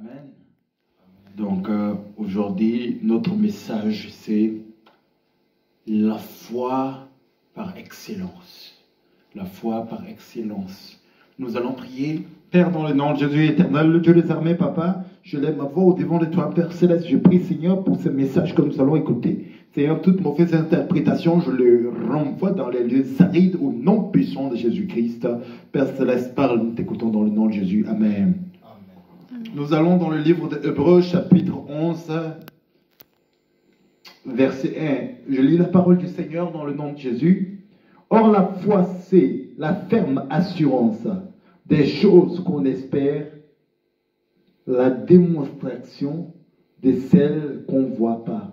Amen. Donc aujourd'hui, notre message, c'est la foi par excellence. La foi par excellence. Nous allons prier. Père, dans le nom de Jésus éternel, le Dieu des armées, Papa, je lève ma voix au devant de toi, Père Céleste. Je prie, Seigneur, pour ce message que nous allons écouter. Seigneur, toute mauvaise interprétation, je le renvoie dans les lieux arides au nom puissant de Jésus-Christ. Père Céleste, parle, nous t'écoutons dans le nom de Jésus. Amen. Amen. Nous allons dans le livre de Hébreux, chapitre 11, verset 1. Je lis la parole du Seigneur dans le nom de Jésus. Or, la foi, c'est la ferme assurance des choses qu'on espère, la démonstration de celles qu'on ne voit pas.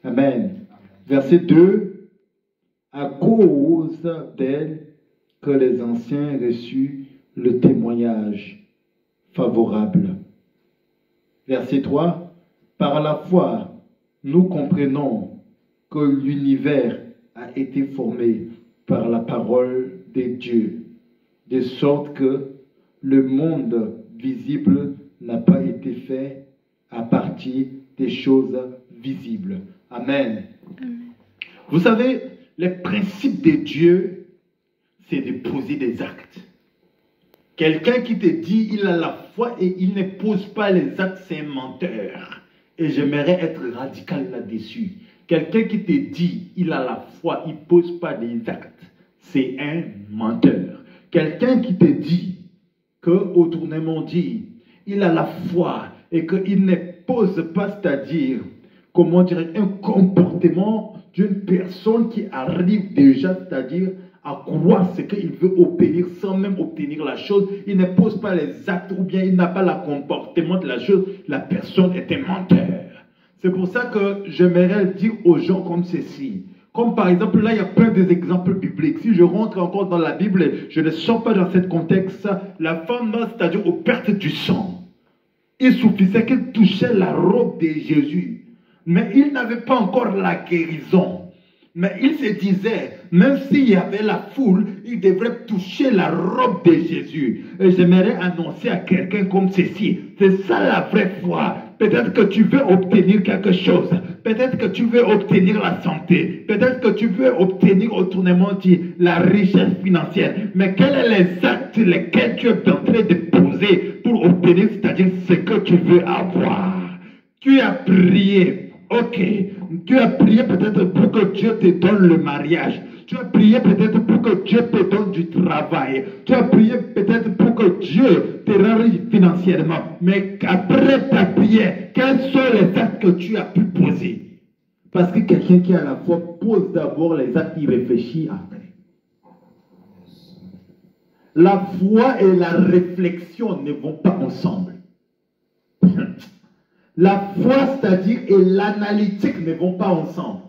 Amen. Verset 2. À cause d'elle que les anciens reçurent le témoignage favorable. Verset 3. Par la foi, nous comprenons que l'univers a été formé par la parole de Dieu, de sorte que le monde visible n'a pas été fait à partir des choses visibles. Amen. Amen. Vous savez, le principe de Dieu, c'est de poser des actes. Quelqu'un qui te dit il a la foi et il ne pose pas les actes, c'est un menteur. Et j'aimerais être radical là-dessus. Quelqu'un qui te dit il a la foi, il ne pose pas des actes, c'est un menteur. Quelqu'un qui te dit qu'au tournement dit il a la foi et qu'il ne pose pas, c'est-à-dire, comment dire, un comportement d'une personne qui arrive déjà, c'est-à-dire à croire ce qu'il veut obtenir sans même obtenir la chose, il ne pose pas les actes ou bien il n'a pas le comportement de la chose, la personne est un menteur. C'est pour ça que j'aimerais dire aux gens comme ceci. Comme par exemple, là, il y a plein d'exemples bibliques. Si je rentre encore dans la Bible, je ne sors pas dans ce contexte. La femme, c'est-à-dire aux pertes du sang, il suffisait qu'elle touchait la robe de Jésus. Mais il n'avait pas encore la guérison. Mais il se disait, même s'il y avait la foule, il devrait toucher la robe de Jésus. Et j'aimerais annoncer à quelqu'un comme ceci. C'est ça la vraie foi. Peut-être que tu veux obtenir quelque chose. Peut-être que tu veux obtenir la santé. Peut-être que tu veux obtenir autrement dit la richesse financière. Mais quels sont les actes lesquels tu es en train de poser pour obtenir, c'est-à-dire ce que tu veux avoir? Tu as prié. Ok, tu as prié peut-être pour que Dieu te donne le mariage. Tu as prié peut-être pour que Dieu te donne du travail. Tu as prié peut-être pour que Dieu te rende financièrement. Mais après ta prière, quels sont les actes que tu as pu poser? Parce que quelqu'un qui a la foi pose d'abord les actes, il réfléchit après. La foi et la réflexion ne vont pas ensemble. La foi, c'est-à-dire, et l'analytique ne vont pas ensemble.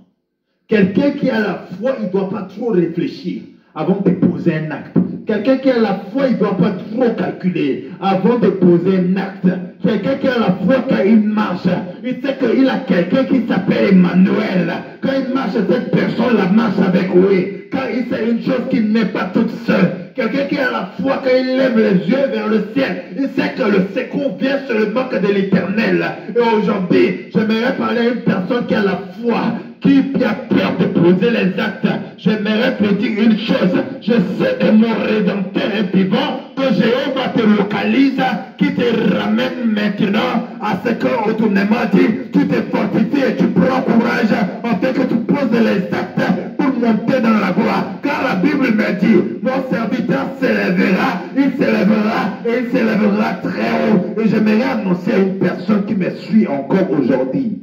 Quelqu'un qui a la foi, il ne doit pas trop réfléchir avant de poser un acte. Quelqu'un qui a la foi, il ne doit pas trop calculer avant de poser un acte. Quelqu'un qui a la foi, quand il marche, il sait qu'il a quelqu'un qui s'appelle Emmanuel. Quand il marche, cette personne la marche avec lui. Quand il sait une chose qu'il n'est pas toute seule. Quelqu'un qui a la foi, quand il lève les yeux vers le ciel, il sait que le secours vient sur le manque de l'éternel. Et aujourd'hui, j'aimerais parler à une personne qui a la foi, qui a peur de poser les actes. J'aimerais te dire une chose. Je sais de mon Rédempteur est vivant, que Jéhovah te localise, qui te ramène maintenant à ce que autrement dit, tu te fortifies et tu prends courage, afin que tu poses les actes pour monter dans la gloire. Car la Bible me dit, mon serviteur s'élèvera, il s'élèvera et il s'élèvera très haut. Et j'aimerais annoncer à une personne qui me suit encore aujourd'hui,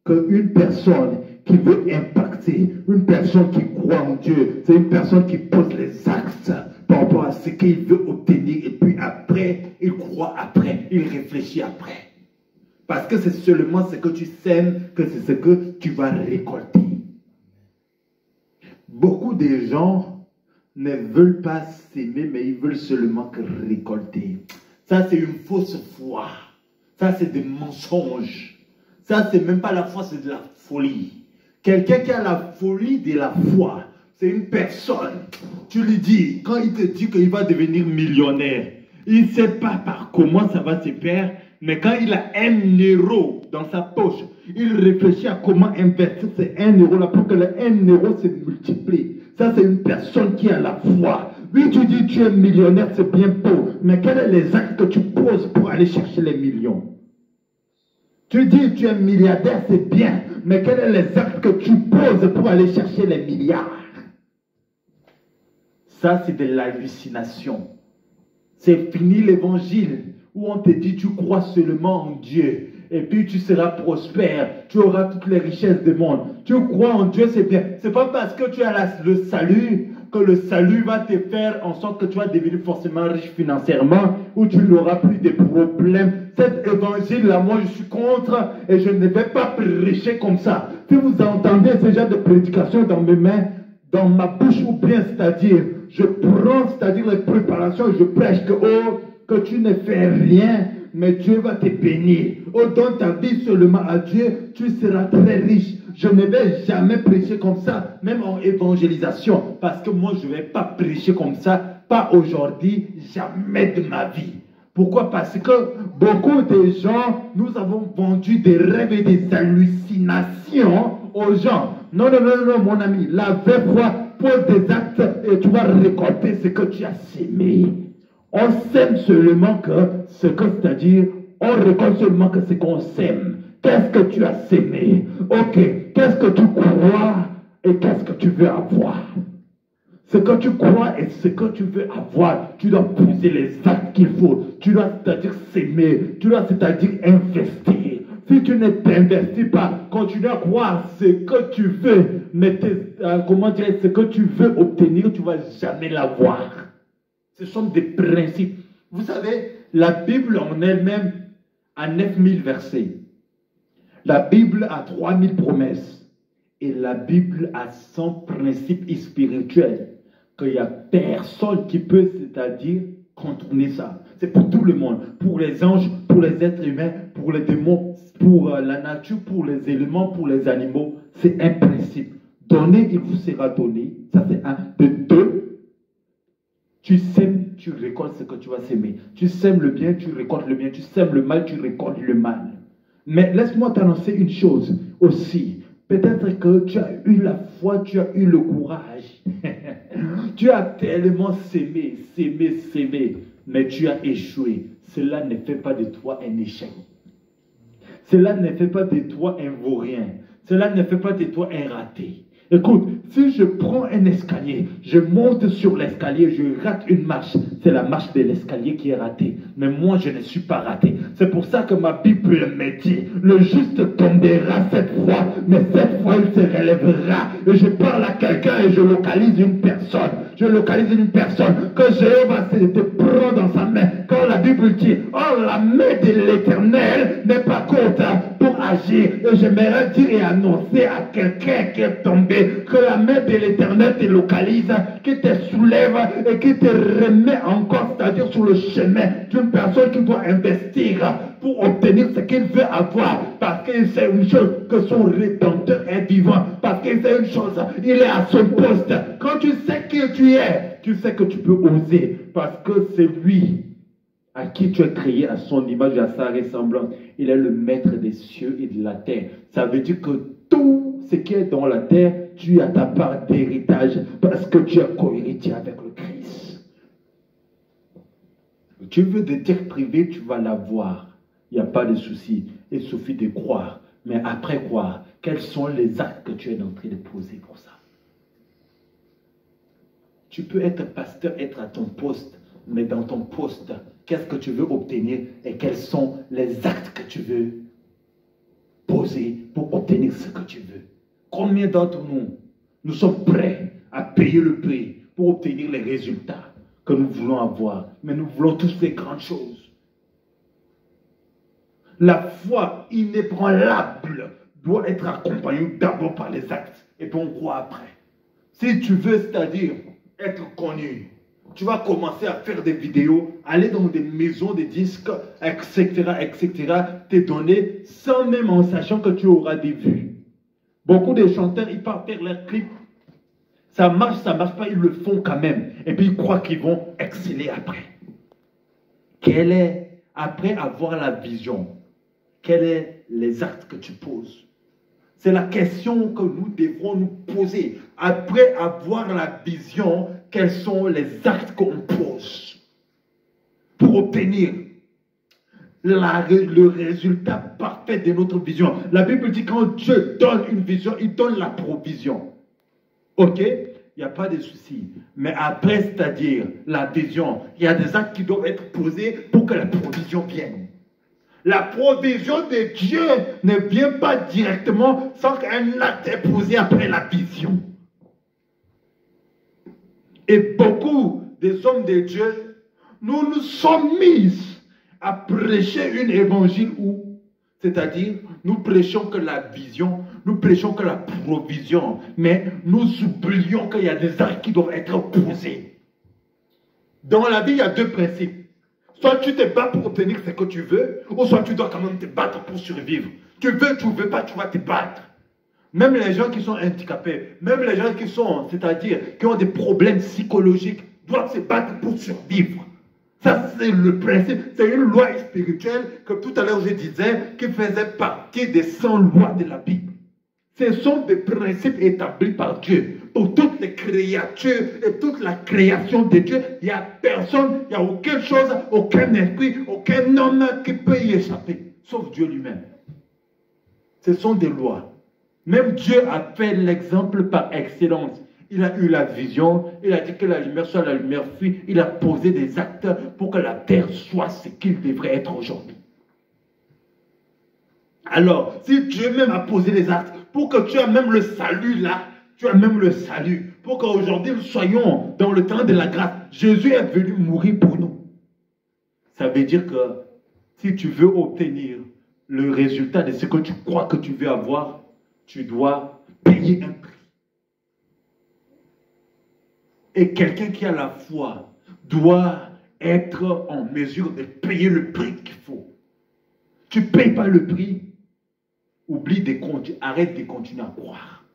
qu'une personne qui veut impacter, une personne qui croit en Dieu, c'est une personne qui pose les actes par rapport à ce qu'il veut obtenir et puis après, il croit après, il réfléchit après. Parce que c'est seulement ce que tu sèmes que c'est ce que tu vas récolter. Beaucoup de gens ne veulent pas s'aimer, mais ils veulent seulement que récolter. Ça, c'est une fausse foi. Ça, c'est des mensonges. Ça, c'est même pas la foi, c'est de la folie. Quelqu'un qui a la folie de la foi, c'est une personne. Tu lui dis, quand il te dit qu'il va devenir millionnaire, il ne sait pas par comment ça va se faire, mais quand il a 1 € dans sa poche, il réfléchit à comment investir ces 1 € là pour que le 1 € se multiplie. Ça, c'est une personne qui a la foi. Oui, tu dis tu es millionnaire, c'est bien beau, mais quels sont les actes que tu poses pour aller chercher les millions? Tu dis tu es milliardaire, c'est bien, mais quels sont les actes que tu poses pour aller chercher les milliards? Ça, c'est de l'hallucination. C'est fini l'évangile où on te dit tu crois seulement en Dieu et puis tu seras prospère, tu auras toutes les richesses du monde. Tu crois en Dieu, c'est bien. C'est pas parce que tu as le salut que le salut va te faire en sorte que tu vas devenir forcément riche financièrement ou tu n'auras plus de problèmes. Cet évangile-là, moi je suis contre et je ne vais pas prêcher comme ça. Si vous entendez ce genre de prédication dans mes mains, dans ma bouche ou bien, c'est-à-dire, je prends, c'est-à-dire les préparations, je prêche que tu ne fais rien, mais Dieu va te bénir. Oh, donne ta vie seulement à Dieu, tu seras très riche. Je ne vais jamais prêcher comme ça, même en évangélisation, parce que moi, je ne vais pas prêcher comme ça, pas aujourd'hui, jamais de ma vie. Pourquoi? Parce que beaucoup de gens, nous avons vendu des rêves et des hallucinations aux gens. Non, non, non, non, mon ami, la vraie foi, pose des actes et tu vas récolter ce que tu as sémé. On sème seulement que ce que, c'est-à-dire, on récolte seulement que ce qu'on sème. Qu'est-ce que tu as sémé? Ok, qu'est-ce que tu crois et qu'est-ce que tu veux avoir? Ce que tu crois et ce que tu veux avoir, tu dois poser les actes qu'il faut. Tu dois, c'est-à-dire, s'aimer. Tu dois, c'est-à-dire, investir. Si tu ne t'investis pas, continue à croire ce que tu veux, mais comment dire, ce que tu veux obtenir, tu ne vas jamais l'avoir. Ce sont des principes. Vous savez, la Bible en elle-même a 9000 versets. La Bible a 3000 promesses. Et la Bible a 100 principes spirituels. Qu'il n'y a personne qui peut, c'est-à-dire, contourner ça. C'est pour tout le monde. Pour les anges, pour les êtres humains, pour les démons, pour la nature, pour les éléments, pour les animaux. C'est un principe. Donner, il vous sera donné. Ça, c'est un. De deux, tu sèmes, tu récoltes ce que tu vas s'aimer. Tu sèmes le bien, tu récoltes le bien. Tu sèmes le mal, tu récoltes le mal. Mais laisse-moi t'annoncer une chose aussi. Peut-être que tu as eu la foi, tu as eu le courage. Tu as tellement sémé, mais tu as échoué. Cela ne fait pas de toi un échec. Cela ne fait pas de toi un vaurien. Cela ne fait pas de toi un raté. Écoute, si je prends un escalier, je monte sur l'escalier, je rate une marche, c'est la marche de l'escalier qui est ratée. Mais moi, je ne suis pas raté. C'est pour ça que ma Bible me dit, le juste tombera cette fois, mais cette fois, il se relèvera. Et je parle à quelqu'un et je localise une personne. Je localise une personne que Jéhovah te prend dans sa main. Quand la Bible dit, oh, la main de l'Éternel n'est pas courte pour agir. Et j'aimerais dire et annoncer à quelqu'un qui est tombé que la main de l'Éternel te localise, qui te soulève et qui te remet encore, c'est-à-dire sur le chemin d'une personne qui doit investir pour obtenir ce qu'il veut avoir, parce qu'il sait une chose, que son Rédempteur est vivant, parce qu'il sait une chose, il est à son poste. Quand tu sais qui tu es, tu sais que tu peux oser, parce que c'est lui à qui tu es créé à son image et à sa ressemblance. Il est le maître des cieux et de la terre. Ça veut dire que tout ce qui est dans la terre, tu as ta part d'héritage parce que tu es co-héritier avec le Christ. Tu veux des terres privées, tu vas l'avoir. Il n'y a pas de souci. Il suffit de croire. Mais après croire, quels sont les actes que tu es en train de poser pour ça? Tu peux être pasteur, être à ton poste, mais dans ton poste, qu'est-ce que tu veux obtenir et quels sont les actes que tu veux poser pour obtenir ce que tu veux? Combien d'entre nous sommes prêts à payer le prix pour obtenir les résultats que nous voulons avoir? Mais nous voulons tous les grandes choses. La foi inébranlable doit être accompagnée d'abord par les actes et puis on croit après. Si tu veux, c'est-à-dire être connu, tu vas commencer à faire des vidéos, aller dans des maisons de disques, etc., te donner sans même en sachant que tu auras des vues. Beaucoup de chanteurs, ils partent faire leurs clips. Ça marche pas, ils le font quand même. Et puis ils croient qu'ils vont exceller après. Quelle est après avoir la vision, quels sont les actes que tu poses? C'est la question que nous devrons nous poser. Après avoir la vision, quels sont les actes qu'on pose pour obtenir le résultat parfait de notre vision? La Bible dit que quand Dieu donne une vision, il donne la provision. Ok? Il n'y a pas de souci. Mais après, c'est-à-dire la vision, il y a des actes qui doivent être posés pour que la provision vienne. La provision de Dieu ne vient pas directement sans qu'un acte est posé après la vision. Et beaucoup des hommes de Dieu, nous nous sommes mis à prêcher une évangile où, c'est-à-dire, nous prêchons que la vision, nous prêchons que la provision, mais nous oublions qu'il y a des actes qui doivent être posés. Dans la vie, il y a deux principes. Soit tu te bats pour obtenir ce que tu veux, ou soit tu dois quand même te battre pour survivre. Tu veux veux pas, tu vas te battre. Même les gens qui sont handicapés, même les gens qui sont, c'est-à-dire, qui ont des problèmes psychologiques, doivent se battre pour survivre. Ça, c'est le principe, c'est une loi spirituelle que tout à l'heure je disais, qui faisait partie des 100 lois de la Bible. Ce sont des principes établis par Dieu. Pour toutes les créatures et toute la création de Dieu, il n'y a personne, il n'y a aucune chose, aucun esprit, aucun homme qui peut y échapper, sauf Dieu lui-même. Ce sont des lois. Même Dieu a fait l'exemple par excellence. Il a eu la vision, il a dit que la lumière soit la lumière fuit, il a posé des actes pour que la terre soit ce qu'il devrait être aujourd'hui. Alors, si Dieu même a posé des actes, pour que tu aies même le salut là, tu as même le salut, pour qu'aujourd'hui nous soyons dans le temps de la grâce, Jésus est venu mourir pour nous. Ça veut dire que si tu veux obtenir le résultat de ce que tu crois que tu veux avoir, tu dois payer un prix. Et quelqu'un qui a la foi doit être en mesure de payer le prix qu'il faut. Tu ne payes pas le prix, oublie de continuer, arrête de continuer à croire.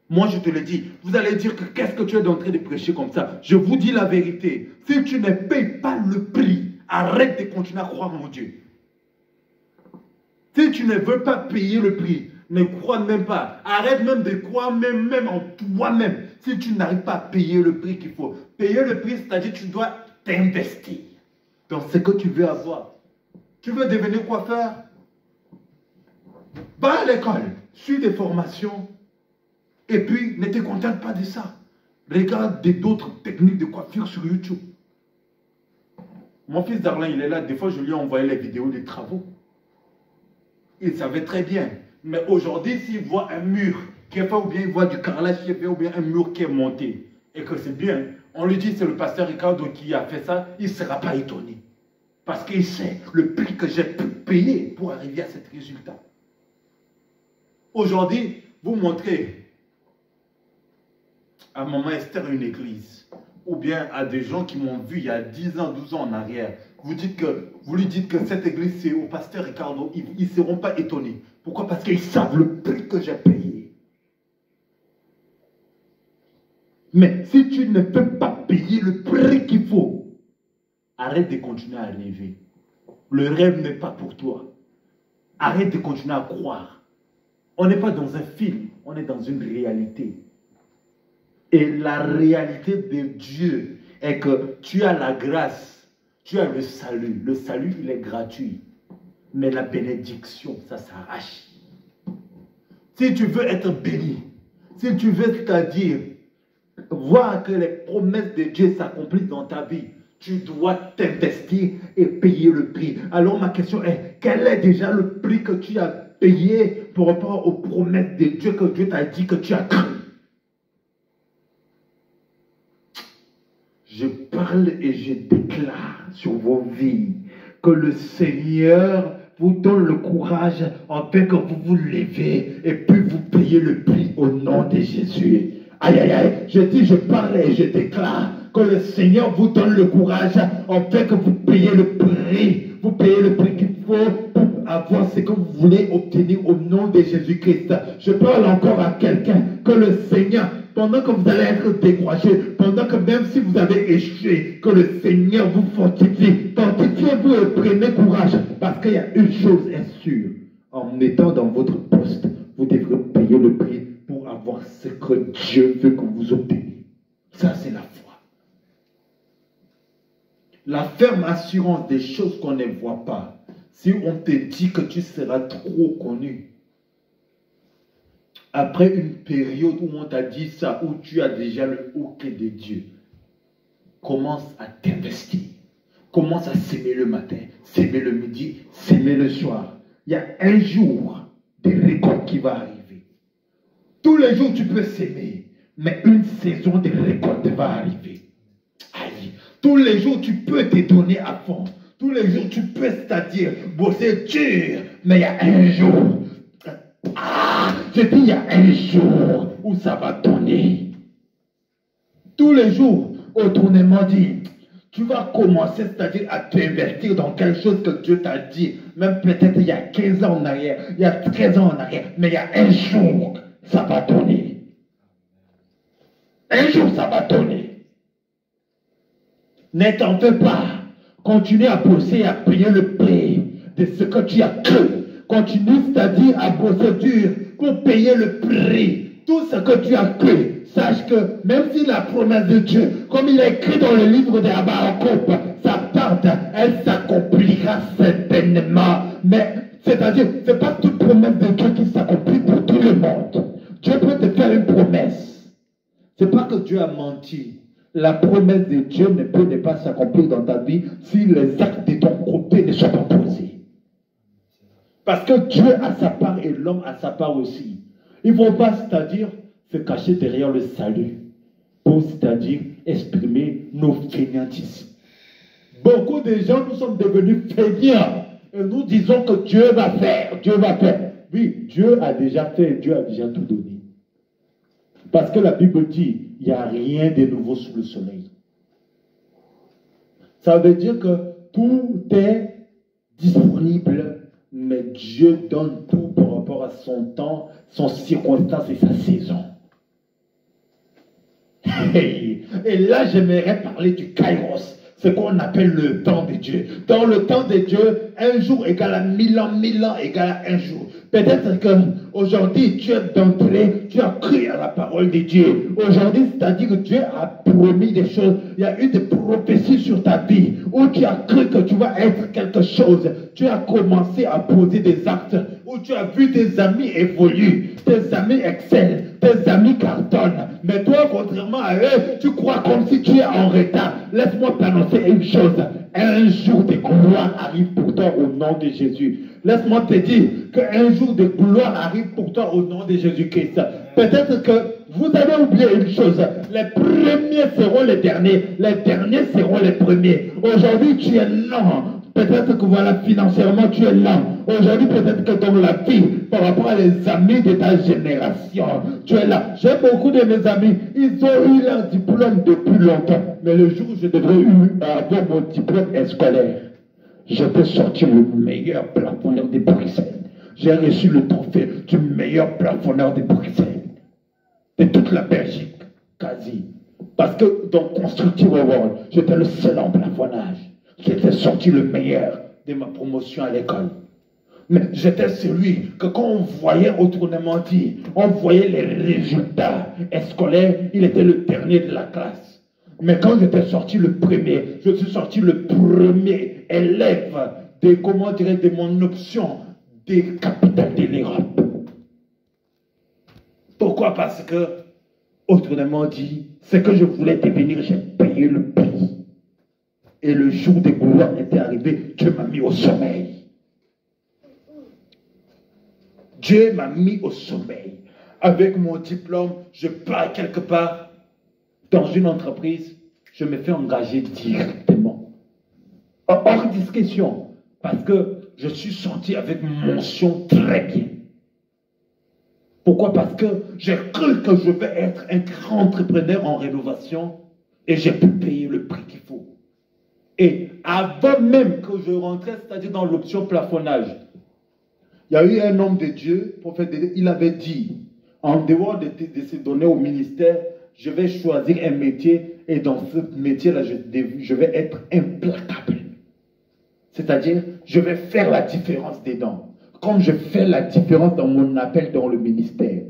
Moi, je te le dis, vous allez dire que qu'est-ce que tu es en train de prêcher comme ça? Je vous dis la vérité. Si tu ne payes pas le prix, arrête de continuer à croire en Dieu. Si tu ne veux pas payer le prix, ne crois même pas. Arrête même de croire même en toi-même. Si tu n'arrives pas à payer le prix qu'il faut. Payer le prix, c'est-à-dire que tu dois t'investir dans ce que tu veux avoir. Tu veux devenir coiffeur? Va à l'école, suis des formations. Et puis, ne te contente pas de ça. Regarde d'autres techniques de coiffure sur YouTube. Mon fils Darlin, il est là. Des fois, je lui ai envoyé les vidéos des travaux. Il savait très bien. Mais aujourd'hui, s'il voit un mur qui est fait, ou bien il voit du carrelage qui est fait, ou bien un mur qui est monté, et que c'est bien, on lui dit c'est le pasteur Ricardo qui a fait ça, il ne sera pas étonné. Parce qu'il sait le prix que j'ai payé pour arriver à cet résultat. Aujourd'hui, vous montrez à Maman Esther une église, ou bien à des gens qui m'ont vu il y a 10 ans, 12 ans en arrière, vous lui dites que cette église c'est au pasteur Ricardo, ils ne seront pas étonnés. Pourquoi? Parce qu'ils savent le prix que j'ai payé. Mais si tu ne peux pas payer le prix qu'il faut, arrête de continuer à rêver. Le rêve n'est pas pour toi. Arrête de continuer à croire. On n'est pas dans un film, on est dans une réalité. Et la réalité de Dieu est que tu as la grâce, tu as le salut. Le salut, il est gratuit. Mais la bénédiction, ça s'arrache. Si tu veux être béni, si tu veux, c'est-à-dire voir que les promesses de Dieu s'accomplissent dans ta vie, tu dois t'investir et payer le prix. Alors ma question est, quel est déjà le prix que tu as payé par rapport aux promesses de Dieu que Dieu t'a dit que tu as cru? Je parle et je déclare sur vos vies que le Seigneur vous donne le courage afin que vous vous levez et puis vous payez le prix au nom de Jésus. Aïe, aïe, aïe, je dis, je parle et je déclare que le Seigneur vous donne le courage afin que vous payez le prix. Vous payez le prix qu'il faut pour avoir ce que vous voulez obtenir au nom de Jésus-Christ. Je parle encore à quelqu'un que le Seigneur pendant que vous allez être découragé, pendant que même si vous avez échoué, que le Seigneur vous fortifie, fortifiez-vous et prenez courage, parce qu'il y a une chose est sûre, en étant dans votre poste, vous devrez payer le prix pour avoir ce que Dieu veut que vous obteniez. Ça, c'est la foi. La ferme assurance des choses qu'on ne voit pas. Si on te dit que tu seras trop connu, après une période où on t'a dit ça, où tu as déjà le OK de Dieu, commence à t'investir. Commence à s'aimer le matin, s'aimer le midi, s'aimer le soir. Il y a un jour de récolte qui va arriver. Tous les jours tu peux s'aimer, mais une saison de récolte va arriver. Aïe. Tous les jours tu peux te donner à fond. Tous les jours tu peux, c'est-à-dire bosser dur, mais il y a un jour. Je dis il y a un jour où ça va donner. Tous les jours, autrement dit, tu vas commencer, c'est-à-dire à t'investir dans quelque chose que Dieu t'a dit, même peut-être il y a 15 ans en arrière, il y a 13 ans en arrière, mais il y a un jour, ça va donner. Un jour, ça va donner. Ne t'en fais pas. Continue à bosser et à payer le prix de ce que tu as cru. Continue, c'est-à-dire à bosser dur pour payer le prix. Tout ce que tu as cru. Sache que même si la promesse de Dieu, comme il est écrit dans le livre de Habakkuk, sa part, elle s'accomplira certainement. Mais, c'est-à-dire, ce n'est pas toute promesse de Dieu qui s'accomplit pour tout le monde. Dieu peut te faire une promesse. Ce n'est pas que Dieu a menti. La promesse de Dieu ne peut ne pas s'accomplir dans ta vie si les actes de ton côté ne sont pas posés. Parce que Dieu a sa part et l'homme a sa part aussi. Il ne faut pas, c'est-à-dire, se cacher derrière le salut pour, c'est-à-dire, exprimer nos fainéantismes. Beaucoup de gens, nous sommes devenus fainéants et nous disons que Dieu va faire, Dieu va faire. Oui, Dieu a déjà fait, Dieu a déjà tout donné. Parce que la Bible dit, il n'y a rien de nouveau sous le soleil. Ça veut dire que tout est disponible, mais Dieu donne tout par rapport à son temps, son circonstance et sa saison. Hey. Et là, j'aimerais parler du Kairos, ce qu'on appelle le temps de Dieu. Dans le temps de Dieu, un jour égale à 1000 ans égale à un jour. Peut-être qu'aujourd'hui, tu es d'entrée, tu as cru à la parole de Dieu. Aujourd'hui, c'est-à-dire que Dieu a promis des choses. Il y a eu des prophéties sur ta vie où tu as cru que tu vas être quelque chose. Tu as commencé à poser des actes où tu as vu tes amis évoluer, tes amis excellent, tes amis cartonnent. Mais toi, contrairement à eux, tu crois comme si tu es en retard. Laisse-moi t'annoncer une chose. Un jour de gloire arrive pour toi au nom de Jésus. Laisse-moi te dire qu'un jour de gloire arrive pour toi au nom de Jésus-Christ. Peut-être que vous avez oublié une chose. Les premiers seront les derniers seront les premiers. Aujourd'hui, tu es lent. Peut-être que voilà, financièrement, tu es lent. Aujourd'hui, peut-être que dans la vie, par rapport à les amis de ta génération, tu es là. J'ai beaucoup de mes amis, ils ont eu leur diplôme depuis longtemps. Mais le jour où je devrais avoir mon diplôme scolaire, j'étais sorti le meilleur plafonneur de Bruxelles. J'ai reçu le trophée du meilleur plafonneur de Bruxelles. De toute la Belgique, quasi. Parce que dans Constructive World, j'étais le seul en plafonnage. J'étais sorti le meilleur de ma promotion à l'école. Mais j'étais celui que quand on voyait autrement dit, on voyait les résultats scolaires, il était le dernier de la classe. Mais quand j'étais sorti le premier, je suis sorti le premier élève de, comment dirais, de mon option des capitales de l'Europe. Pourquoi? Parce que, autrement dit, ce que je voulais devenir, j'ai payé le prix. Et le jour de gloire était arrivé, Dieu m'a mis au sommeil. Dieu m'a mis au sommeil. Avec mon diplôme, je pars quelque part dans une entreprise, je me fais engager directement. Hors discussion, parce que je suis sorti avec mention très bien. Pourquoi? Parce que j'ai cru que je vais être un grand entrepreneur en rénovation et j'ai pu payer le prix qu'il faut. Et avant même que je rentrais, c'est-à-dire dans l'option plafonnage, il y a eu un homme de Dieu, prophète de Dieu, il avait dit, En dehors de se donner au ministère, je vais choisir un métier et dans ce métier-là, je vais être implacable. C'est-à-dire, je vais faire la différence dedans. Comme je fais la différence dans mon appel dans le ministère.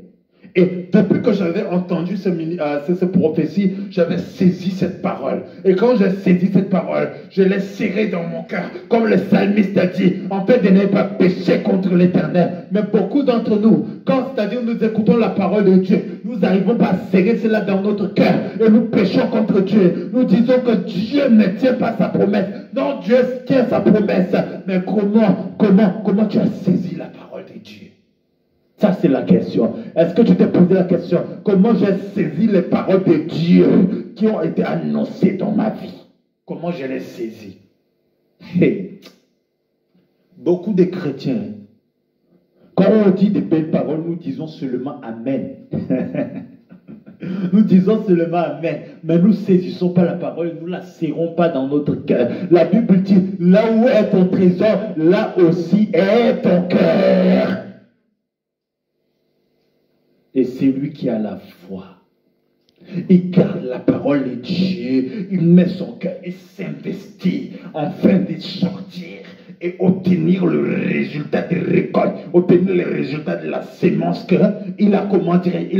Et depuis que j'avais entendu ce prophétie, j'avais saisi cette parole. Et quand j'ai saisi cette parole, je l'ai serrée dans mon cœur. Comme le psalmiste a dit, en fait de ne pas pécher contre l'Éternel. Mais beaucoup d'entre nous, c'est-à-dire nous écoutons la parole de Dieu, nous n'arrivons pas à serrer cela dans notre cœur. Et nous péchons contre Dieu. Nous disons que Dieu ne tient pas sa promesse. Non, Dieu tient sa promesse. Mais comment tu as saisi la parole de Dieu? Ça, c'est la question. Est-ce que tu t'es posé la question? Comment j'ai saisi les paroles de Dieu qui ont été annoncées dans ma vie? Comment je les saisis? Hey. Beaucoup de chrétiens, quand on dit des belles paroles, nous disons seulement Amen. Nous disons seulement Amen, mais nous ne saisissons pas la parole, nous ne la serrons pas dans notre cœur. La Bible dit, là où est ton trésor, là aussi est ton cœur. Et c'est lui qui a la foi. Il garde la parole de Dieu, il met son cœur et s'investit afin de sortir et obtenir le résultat des récoltes, obtenir le résultat de la sémence qu'il a, il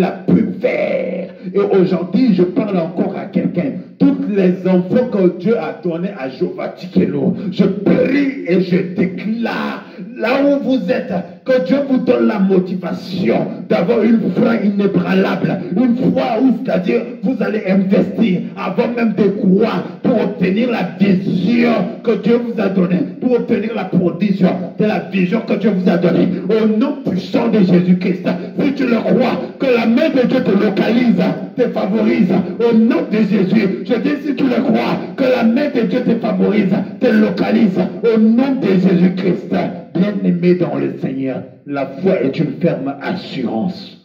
a pu faire. Et aujourd'hui, je parle encore à quelqu'un. Tous les enfants que Dieu a donnés à Jéhovah Tikelo, je prie et je déclare, là où vous êtes, que Dieu vous donne la motivation d'avoir une foi inébranlable, une foi où, c'est-à-dire, vous allez investir avant même de croire pour obtenir la vision que Dieu vous a donnée, pour obtenir la provision de la vision que Dieu vous a donnée. Au nom puissant de Jésus-Christ, si tu le crois, que la main de Dieu te localise, te favorise, au nom de Jésus, je dis si tu le crois, que la main de Dieu te favorise, te localise, au nom de Jésus-Christ. Bien-aimé dans le Seigneur, la foi est une ferme assurance.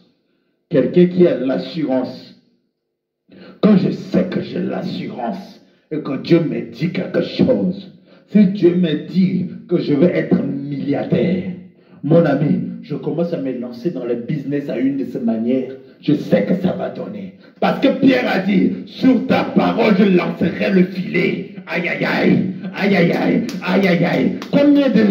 Quelqu'un qui a l'assurance, quand je sais que j'ai l'assurance et que Dieu me dit quelque chose, si Dieu me dit que je vais être milliardaire, mon ami, je commence à me lancer dans le business à une de ces manières. Je sais que ça va donner. Parce que Pierre a dit, sur ta parole, je lancerai le filet. Aïe, aïe, aïe, aïe, aïe, aïe, aïe, aïe, aïe. Combien de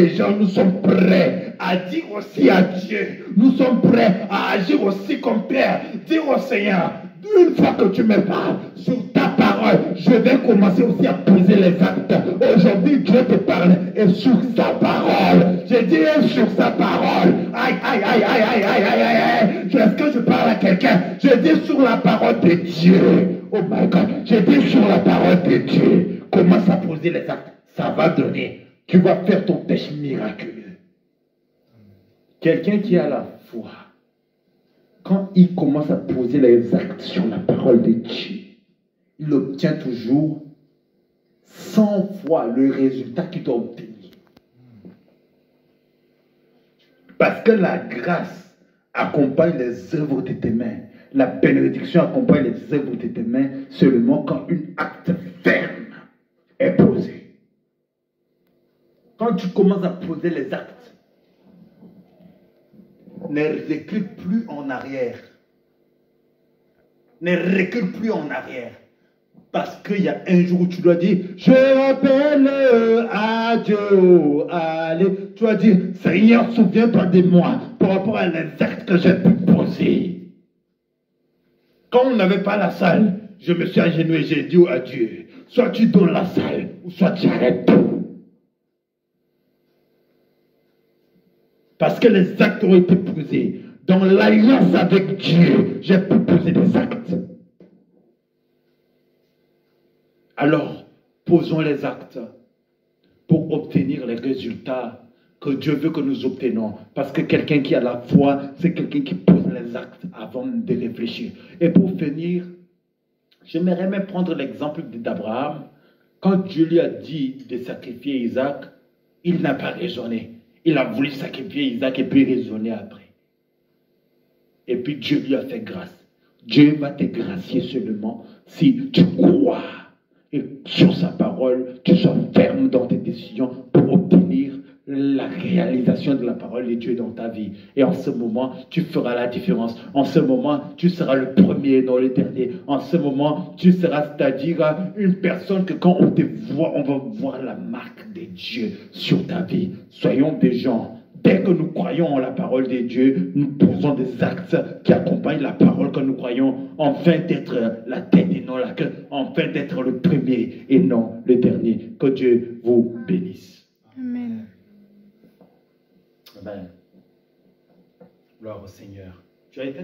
gens nous sommes prêts à dire aussi à Dieu, nous sommes prêts à agir aussi comme Pierre, dire au Seigneur, une fois que tu me parles sur ta parole, je vais commencer aussi à poser les actes. Aujourd'hui, Dieu te parle et sur sa parole. J'ai dit sur sa parole. Aïe, aïe, aïe, aïe, aïe, aïe, aïe, aïe. Est-ce que je parle à quelqu'un? Je dis sur la parole de Dieu. Oh my God. J'ai dit sur la parole de Dieu. Commence à poser les actes. Ça va donner. Tu vas faire ton péché miraculeux. Quelqu'un qui a la foi, quand il commence à poser les actes sur la parole de Dieu, il obtient toujours 100 fois le résultat qu'il doit obtenir. Parce que la grâce accompagne les œuvres de tes mains. La bénédiction accompagne les œuvres de tes mains seulement quand un acte ferme est posé. Quand tu commences à poser les actes, ne recule plus en arrière. Ne recule plus en arrière. Parce qu'il y a un jour où tu dois dire, je rappelle à Dieu, allez. Tu dois dire, Seigneur, souviens-toi de moi par rapport à les actes que j'ai pu poser. Quand on n'avait pas la salle, je me suis agenouillé et j'ai dit à Dieu, soit tu donnes la salle, ou soit tu arrêtes tout. Parce que les actes ont été posés. Dans l'alliance avec Dieu, j'ai pu poser des actes. Alors, posons les actes pour obtenir les résultats que Dieu veut que nous obtenions. Parce que quelqu'un qui a la foi, c'est quelqu'un qui pose les actes avant de réfléchir. Et pour finir, j'aimerais même prendre l'exemple d'Abraham. Quand Dieu lui a dit de sacrifier Isaac, il n'a pas raisonné. Il a voulu sacrifier Isaac et puis raisonner après. Et puis Dieu lui a fait grâce. Dieu va te gracier seulement si tu crois. Et sur sa parole, tu sois ferme dans tes décisions pour obtenir la réalisation de la parole de Dieu dans ta vie. Et en ce moment, tu feras la différence. En ce moment, tu seras le premier, non le dernier. En ce moment, tu seras, c'est-à-dire une personne que quand on te voit, on va voir la marque de Dieu sur ta vie. Soyons des gens. Dès que nous croyons en la parole de Dieu, nous posons des actes qui accompagnent la parole que nous croyons, afin d'être la tête et non la queue, afin d'être le premier et non le dernier. Que Dieu vous bénisse. Amen. Amen. Gloire au Seigneur. Tu as été?